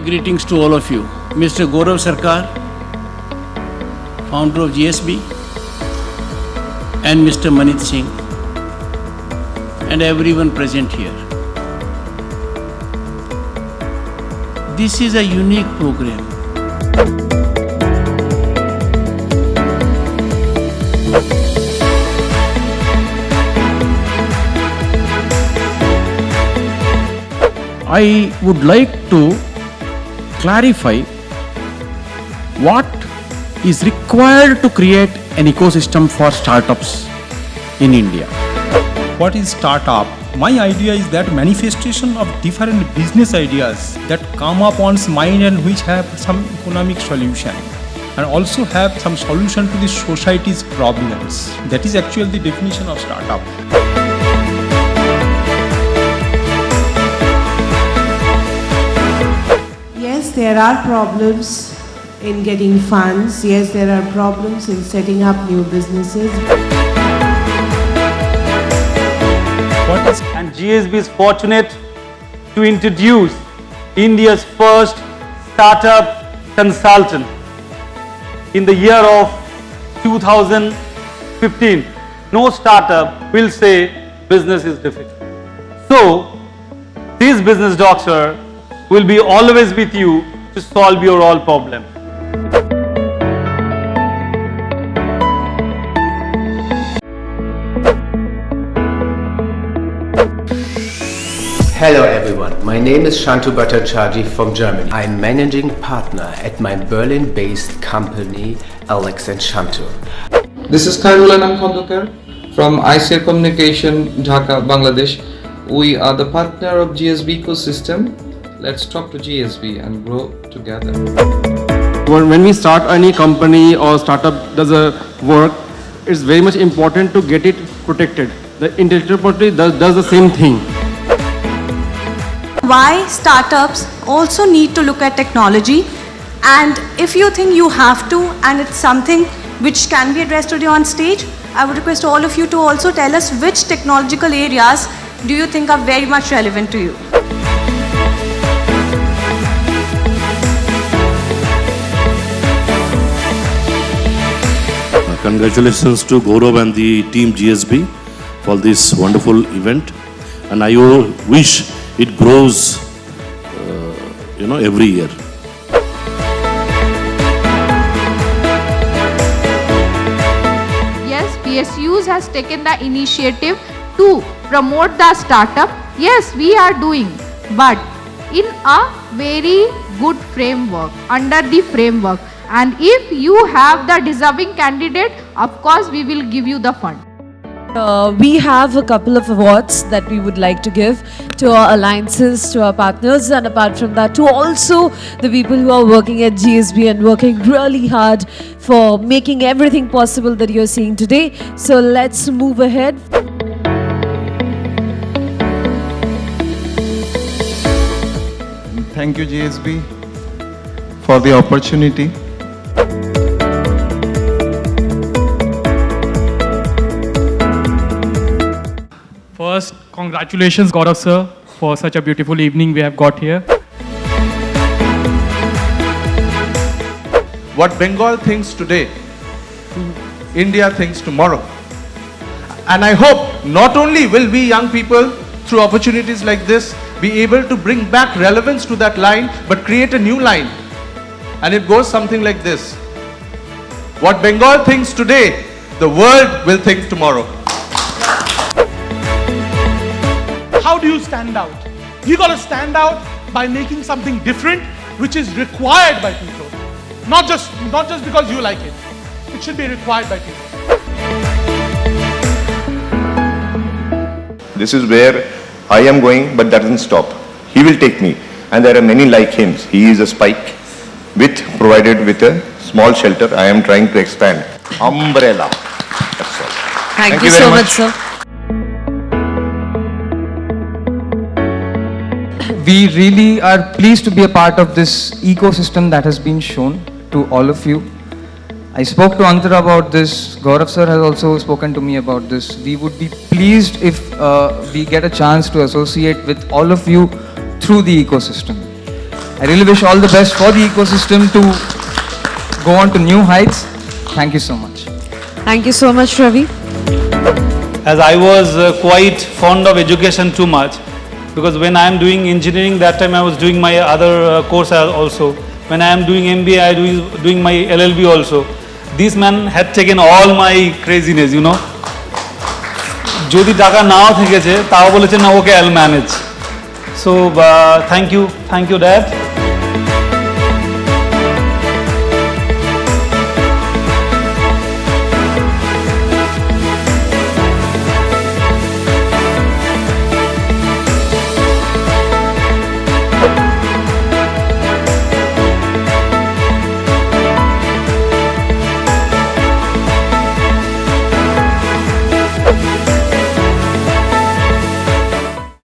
Greetings to all of you. Mr. Gaurav Sarkar, founder of GSB, and Mr. Manit Singh, and everyone present here. This is a unique program. I would like to clarify what is required to create an ecosystem for startups in India. What is startup? My idea is that manifestation of different business ideas that come up one's mind and which have some economic solution and also have some solution to the society's problems. That is actually the definition of startup. Yes, there are problems in getting funds. Yes, there are problems in setting up new businesses. And GSB is fortunate to introduce India's first startup consultant in the year of 2015. No startup will say business is difficult. So, this business doctor will be always with you to solve your all problem. Hello everyone, my name is Shantu Bhattacharjee from Germany. I'm managing partner at my Berlin-based company Alex & Shantu. This is Khairul Anam Khondokar from ICR Communication, Dhaka, Bangladesh. We are the partner of GSB ecosystem. Let's talk to GSB and grow together. When we start any company or startup does a work, it's very much important to get it protected. The intellectual property does the same thing. Why startups also need to look at technology, and if you think you have to and it's something which can be addressed today on stage, I would request all of you to also tell us which technological areas do you think are very much relevant to you. Congratulations to Gaurav and the team GSB for this wonderful event, and I wish it grows, every year. Yes, PSUs has taken the initiative to promote the startup. Yes, we are doing, but in a very good framework, under the framework. And if you have the deserving candidate, of course, we will give you the fund. We have a couple of awards that we would like to give to our alliances, to our partners, and apart from that, to also the people who are working at GSB and working really hard for making everything possible that you're seeing today. So let's move ahead. Thank you, GSB, for the opportunity. First, congratulations Gaurav sir for such a beautiful evening we have got here. What Bengal thinks today, India thinks tomorrow. And I hope not only will we young people, through opportunities like this, be able to bring back relevance to that line, but create a new line. And it goes something like this. What Bengal thinks today, the world will think tomorrow. How do you stand out? You got to stand out by making something different, which is required by people. Not just because you like it. It should be required by people. This is where I am going, but that doesn't stop. He will take me, and there are many like him. He is a spike provided with a small shelter. I am trying to expand. Umbrella. That's all. Thank you so much, sir. We really are pleased to be a part of this ecosystem that has been shown to all of you. I spoke to Antara about this. Gaurav sir has also spoken to me about this. We would be pleased if we get a chance to associate with all of you through the ecosystem. I really wish all the best for the ecosystem to go on to new heights. Thank you so much. Thank you so much, Ravi. As I was quite fond of education too much, because when I am doing engineering, that time I was doing my other course also. When I am doing MBA, I am doing my LLB also. This man had taken all my craziness, you know. যদি টাকা নাও থেকেছে তাও বলেছে না, ওকে I'll manage. So thank you dad.